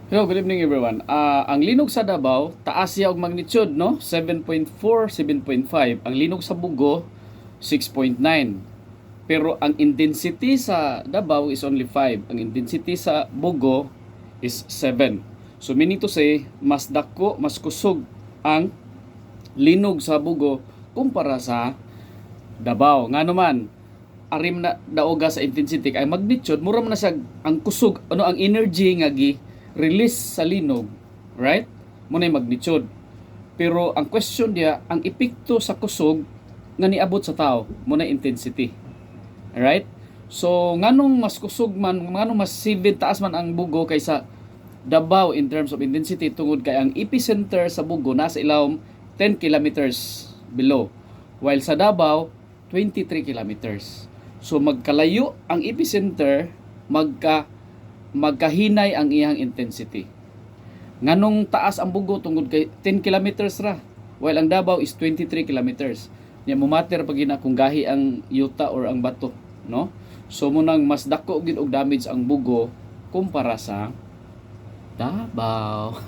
Hello, good evening everyone. Ang linog sa Davao, taas siya og magnitude, no? 7.4, 7.5. Ang linog sa Bugo, 6.9. Pero ang intensity sa Davao is only 5. Ang intensity sa Bugo is 7. So meaning to say, mas dako, mas kusog ang linog sa Bugo kumpara sa Davao. Nga naman, arim na daoga sa intensity kay magnitude mura man na siya ang kusog ang energy nga gi release sa linog, right? Mo na magnitude. Pero ang question dia, ang epekto sa kusog nga niabot sa tao mo na intensity. Right? So nganong mas kusog man, nganong mas silid taas man ang Bugo kaysa Davao in terms of intensity tungod kay ang epicenter sa Bugo nasa ilawom 10 kilometers below, while sa Davao 23 kilometers. So magkalayo ang epicenter, magkahinay ang iyang intensity. Nganong taas ang Bugo tungod kay 10 kilometers ra, while ang Davao is 23 kilometers. Nya mo matter pag ina kung gahi ang yuta or ang bato, no? So munang mas dako gid og damage ang Bugo kumpara sa Davao.